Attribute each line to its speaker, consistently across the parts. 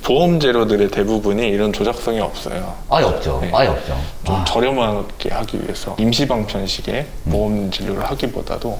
Speaker 1: 보험 재료들의 대부분이 이런 조작성이 없어요.
Speaker 2: 아예 없죠.
Speaker 1: 네.
Speaker 2: 아예 없죠.
Speaker 1: 좀 저렴하게 하기 위해서 임시방편식의 보험 진료를 하기보다도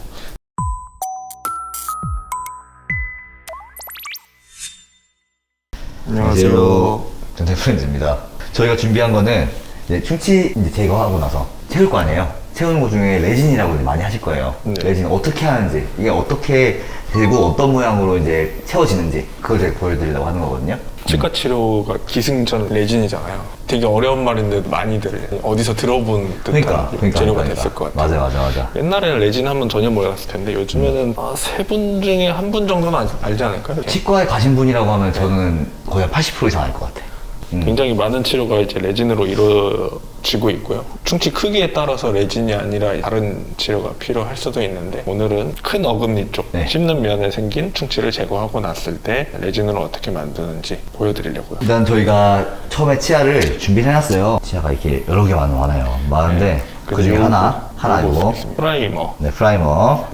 Speaker 1: 안녕하세요.
Speaker 2: 전태 프렌즈입니다. 저희가 준비한 거는 이제 충치 이제 제거하고 나서 채울 거 아니에요. 채우는 것 중에 레진이라고 이제 많이 하실 거예요.
Speaker 1: 네.
Speaker 2: 레진 어떻게 하는지, 이게 어떻게 되고 어떤 모양으로 이제 채워지는지 그걸 제가 보여드리려고 하는 거거든요.
Speaker 1: 치과 치료가 기승전 레진이잖아요. 되게 어려운 말인데도 많이들 어디서 들어본 듯한 재료가 됐을 것 같아요.
Speaker 2: 맞아.
Speaker 1: 옛날에는 레진 하면 전혀 몰랐을 텐데 요즘에는 세 분 중에 한 분 정도는 알지 않을까요?
Speaker 2: 치과에 가신 분이라고 하면 저는 거의 한 80% 이상 알 것 같아요.
Speaker 1: 굉장히 많은 치료가 이제 레진으로 이루어지고 있고요. 충치 크기에 따라서 레진이 아니라 다른 치료가 필요할 수도 있는데 오늘은 큰 어금니 쪽
Speaker 2: 네.
Speaker 1: 씹는 면에 생긴 충치를 제거하고 났을 때 레진으로 어떻게 만드는지 보여드리려고요.
Speaker 2: 일단 저희가 처음에 치아를 준비를 해놨어요. 치아가 이렇게 여러 개 많아요. 많은데 그 중에 하나 이거.
Speaker 1: 프라이머를
Speaker 2: 네, 프라이머.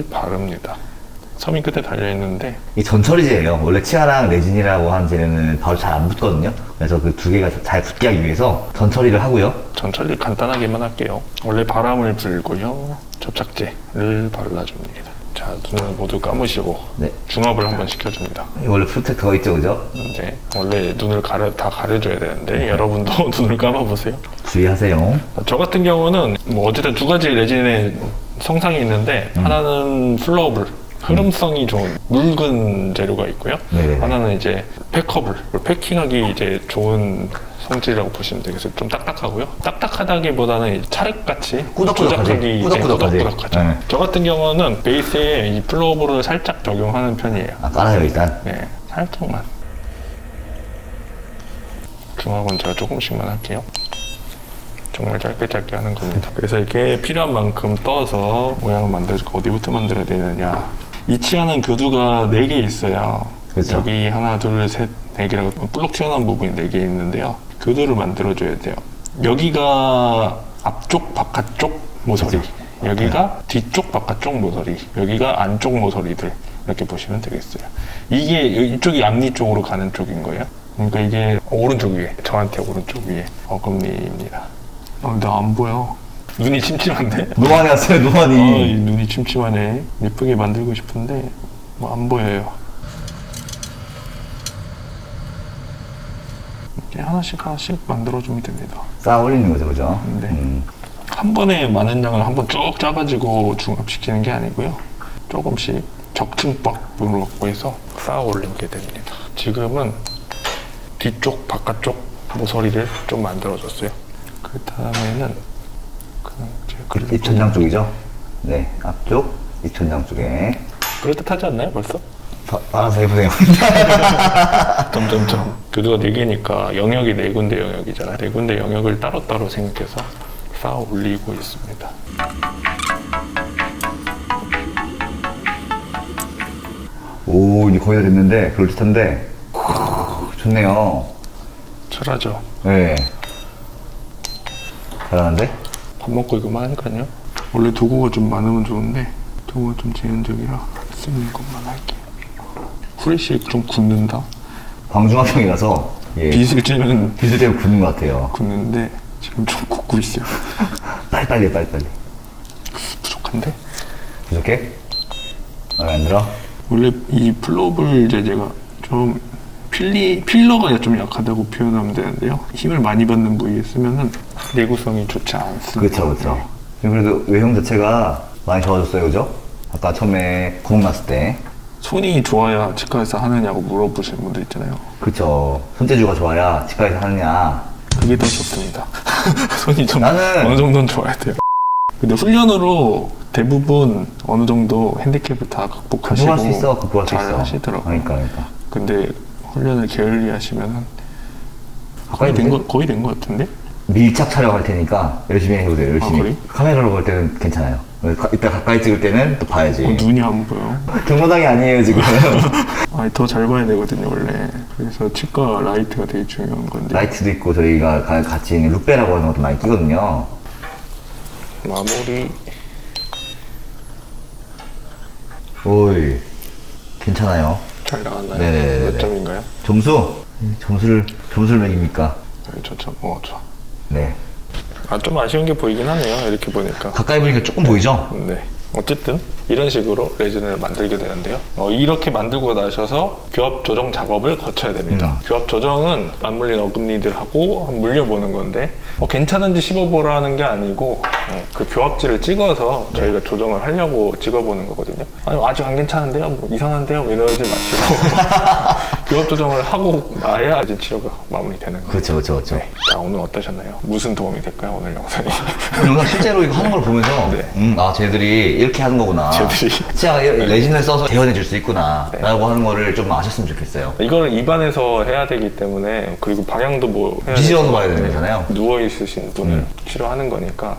Speaker 1: 바릅니다. 서민 끝에 달려있는데
Speaker 2: 이 전처리제예요. 원래 치아랑 레진이라고 하는 재료는 바로 잘 안 붙거든요. 그래서 그 두 개가 잘 붙게 하기 위해서 전처리를 하고요.
Speaker 1: 전처리 간단하게만 할게요. 원래 바람을 불고요. 접착제를 발라줍니다. 자, 눈을 모두 감으시고
Speaker 2: 네.
Speaker 1: 중압을 한번 시켜줍니다.
Speaker 2: 원래 프로텍터가 있죠, 그죠?
Speaker 1: 네, 원래 눈을 다 가려줘야 되는데 여러분도 눈을 감아보세요.
Speaker 2: 주의하세요.
Speaker 1: 저 같은 경우는 뭐 어쨌든 두 가지 레진의 성상이 있는데 하나는 플러블 흐름성이 좋은 묽은 재료가 있고요.
Speaker 2: 네네네.
Speaker 1: 하나는 이제 패커블 패킹하기 이제 좋은 성질이라고 보시면 되겠어요. 좀 딱딱하고요. 딱딱하다기보다는 찰흙같이
Speaker 2: 꾸덕꾸덕하지. 꾸덕꾸덕하지.
Speaker 1: 꾸덕꾸덕하죠.
Speaker 2: 네.
Speaker 1: 저 같은 경우는 베이스에 이 플러블을 살짝 적용하는 편이에요.
Speaker 2: 깔아요, 일단.
Speaker 1: 네, 살짝만. 중압은 제가 조금씩만 할게요. 정말 짧게 하는 겁니다. 그래서 이렇게 필요한 만큼 떠서 모양을 만들고 어디부터 만들어야 되느냐. 이 치아는 교두가 4개 있어요.
Speaker 2: 그렇죠.
Speaker 1: 여기 하나, 둘, 셋, 4개라고 볼록 튀어나온 부분이 4개 있는데요. 교두를 만들어줘야 돼요. 여기가 앞쪽, 바깥쪽 모서리.
Speaker 2: 그렇죠.
Speaker 1: 여기가 뒤쪽, 바깥쪽 모서리. 여기가 안쪽 모서리들. 이렇게 보시면 되겠어요. 이게 이쪽이 앞니 쪽으로 가는 쪽인 거예요. 그러니까 이게 오른쪽 위에, 저한테 오른쪽 위에 어금니입니다. 나 안 보여. 눈이 침침한데?
Speaker 2: 노안이 왔어요,
Speaker 1: 이
Speaker 2: 노안이.
Speaker 1: 눈이 침침하네. 예쁘게 만들고 싶은데 뭐 안 보여요. 이렇게 하나씩 만들어주면 됩니다.
Speaker 2: 쌓아 올리는 거죠, 그죠?
Speaker 1: 네. 한 번에 많은 양을 한번 쭉 짜가지고 중압시키는 게 아니고요. 조금씩 적층법으로 해서 쌓아 올리게 됩니다. 지금은 뒤쪽, 바깥쪽 모서리를 좀 만들어줬어요. 그 다음에는
Speaker 2: 입천장 쪽이죠? 네, 앞쪽, 입천장 쪽에.
Speaker 1: 그럴듯하지 않나요, 벌써?
Speaker 2: 알아서 해보세요.
Speaker 1: 점점점. 교두가 4개니까 영역이 4군데 영역이잖아요. 4군데 영역을 따로따로 생각해서 쌓아 올리고 있습니다.
Speaker 2: 오, 이제 거의 다 됐는데, 그럴듯한데. 좋네요.
Speaker 1: 잘하죠?
Speaker 2: 네. 잘하는데?
Speaker 1: 밥 먹고 이거만 하니까요. 원래 도구가 좀 많으면 좋은데 도구가 좀 제한적이라 쓰는 것만 할게요. 후레쉬 좀 굳는다?
Speaker 2: 광중학생이라서, 예.
Speaker 1: 빗을 쬐면
Speaker 2: 빗을 떼고 굳는 것 같아요.
Speaker 1: 굳는데 지금 좀 굳고 있어요.
Speaker 2: 빨리.
Speaker 1: 부족한데?
Speaker 2: 부족해? 마음에 안 들어?
Speaker 1: 원래 이 플로블 제제가 좀 필러가 좀 약하다고 표현하면 되는데요. 힘을 많이 받는 부위에 쓰면은 내구성이 좋지 않습니다.
Speaker 2: 그렇죠. 그래도 외형 자체가 많이 좋아졌어요, 그죠? 아까 처음에 구멍 났을 때.
Speaker 1: 손이 좋아야 치과에서 하느냐고 물어보시는 분들 있잖아요.
Speaker 2: 그쵸. 손재주가 좋아야 치과에서 하느냐.
Speaker 1: 그게 더 좋습니다. 손이 좀
Speaker 2: 나는-
Speaker 1: 어느 정도는 좋아야 돼요. 근데 훈련으로 대부분 어느 정도 핸디캡을 다 극복하시고
Speaker 2: 극복할 수 있어, 극복할 수
Speaker 1: 잘
Speaker 2: 있어.
Speaker 1: 하시더라고요.
Speaker 2: 그러니까.
Speaker 1: 근데 훈련을 게을리 하시면은 거의 된 것 같은데?
Speaker 2: 밀착 촬영할 테니까 열심히 해보세요, 열심히.
Speaker 1: 그래?
Speaker 2: 카메라로 볼 때는 괜찮아요. 이따 가까이 찍을 때는 또 봐야지.
Speaker 1: 눈이 안 보여.
Speaker 2: 경로당이 아니에요, 지금.
Speaker 1: 더 잘 봐야 되거든요, 원래. 그래서 치과 라이트가 되게 중요한 건데.
Speaker 2: 라이트도 있고, 저희가 같이 있는 룩베라고 하는 것도 많이 끼거든요.
Speaker 1: 마무리.
Speaker 2: 오이, 괜찮아요.
Speaker 1: 잘 나왔나요?
Speaker 2: 네네네네.
Speaker 1: 몇 점인가요?
Speaker 2: 점수 점수를 매깁니까?
Speaker 1: 좋죠. 뭐 좋아.
Speaker 2: 네.
Speaker 1: 좀 아쉬운 게 보이긴 하네요. 이렇게 보니까.
Speaker 2: 가까이 보니까 조금 보이죠?
Speaker 1: 네. 어쨌든 이런 식으로 레진을 만들게 되는데요. 이렇게 만들고 나셔서 교합 조정 작업을 거쳐야 됩니다. 교합 조정은 맞물린 어금니들하고 물려보는 건데 괜찮은지 씹어보라는 게 아니고 그 교합지를 찍어서 저희가 조정을 하려고 찍어보는 거거든요. 아니 아직 안 괜찮은데요? 뭐 이상한데요? 이러지 마시고 교합 조정을 하고 나야 이제 치료가 마무리되는 거예요.
Speaker 2: 그렇죠.
Speaker 1: 네. 자, 오늘 어떠셨나요? 무슨 도움이 될까요? 오늘 영상이.
Speaker 2: 영상 실제로 이거 하는 걸 보면서
Speaker 1: 네.
Speaker 2: 쟤들이 이렇게 하는 거구나. 진짜 레진을 써서 대연해 줄 수 있구나.
Speaker 1: 네.
Speaker 2: 라고 하는 거를 좀 아셨으면 좋겠어요.
Speaker 1: 이거를 입안에서 해야 되기 때문에 그리고 방향도 뭐 해야
Speaker 2: 뒤집어서
Speaker 1: 되고,
Speaker 2: 봐야 되는 거잖아요.
Speaker 1: 누워있으신 분을 치료하는 거니까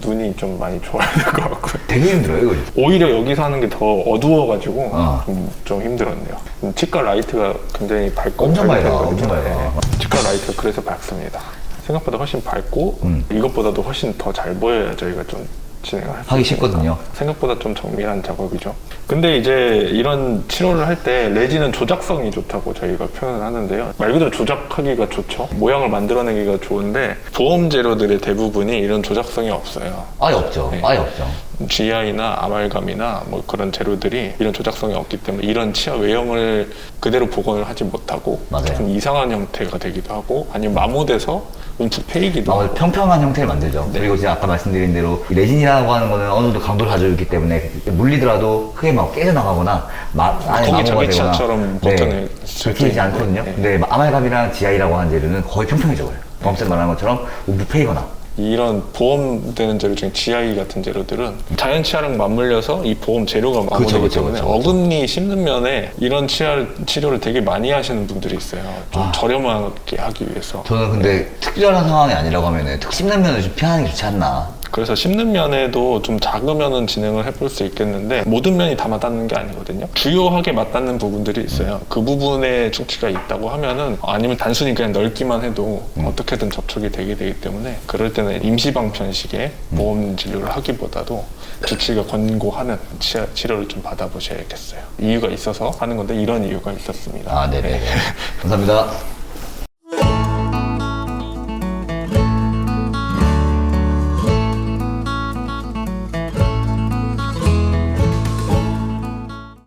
Speaker 1: 눈이 좀 많이 좋아야 될 것 같고요.
Speaker 2: 되게 힘들어요, 이거.
Speaker 1: 오히려 여기서 하는 게 더 어두워가지고
Speaker 2: 어.
Speaker 1: 좀 힘들었네요. 치과 라이트가 굉장히 밝고
Speaker 2: 엄청 밝아,
Speaker 1: 밝거든요.
Speaker 2: 엄청 밝아.
Speaker 1: 치과 라이트가 그래서 밝습니다. 생각보다 훨씬 밝고 이것보다도 훨씬 더 잘 보여야 저희가 좀 진행을
Speaker 2: 하기 쉽거든요.
Speaker 1: 생각보다 좀 정밀한 작업이죠. 근데 이제 이런 치료를 할 때 레진은 조작성이 좋다고 저희가 표현을 하는데요. 말 그대로 조작하기가 좋죠. 모양을 만들어내기가 좋은데 보험 재료들의 대부분이 이런 조작성이 없어요.
Speaker 2: 아예 없죠.
Speaker 1: 네.
Speaker 2: 아예 없죠.
Speaker 1: GI나 아말감이나 뭐 그런 재료들이 이런 조작성이 없기 때문에 이런 치아 외형을 그대로 복원을 하지 못하고
Speaker 2: 맞아요.
Speaker 1: 조금 이상한 형태가 되기도 하고 아니면 마모돼서 움푹 패이기도 하고
Speaker 2: 평평한 형태를 만들죠.
Speaker 1: 네.
Speaker 2: 그리고 제가 아까 말씀드린 대로 이 레진이라고 하는 거는 어느 정도 강도를 가지고 있기 때문에 물리더라도 크게 막 깨져나가거나 안에
Speaker 1: 거기
Speaker 2: 마모가
Speaker 1: 자기
Speaker 2: 되거나
Speaker 1: 치아처럼 버텨낼 수도
Speaker 2: 그렇지
Speaker 1: 있는데.
Speaker 2: 않거든요.
Speaker 1: 네.
Speaker 2: 근데 아말감이랑 GI라고 하는 재료는 거의 평평해져 버려요. 방금 말한 것처럼 움푹 패이거나
Speaker 1: 이런 보험되는 재료 중에 GI 같은 재료들은 자연 치아랑 맞물려서 이 보험 재료가 마모되기
Speaker 2: 그쵸,
Speaker 1: 때문에
Speaker 2: 그쵸.
Speaker 1: 어금니 씹는 면에 이런 치료를 되게 많이 하시는 분들이 있어요. 좀 저렴하게 하기 위해서.
Speaker 2: 저는 근데 특별한 상황이 아니라고 하면은 씹는 면을 좀 피하는 게 좋지 않나.
Speaker 1: 그래서 씹는 면에도 좀 작으면은 진행을 해볼 수 있겠는데 모든 면이 다 맞닿는 게 아니거든요. 주요하게 맞닿는 부분들이 있어요. 그 부분에 충치가 있다고 하면은 아니면 단순히 그냥 넓기만 해도 어떻게든 접촉이 되게 되기 때문에 그럴 때는 임시방편식의 보험 진료를 하기보다도 주치의가 권고하는 치료를 좀 받아보셔야겠어요. 이유가 있어서 하는 건데 이런 이유가 있었습니다.
Speaker 2: 네네. 감사합니다.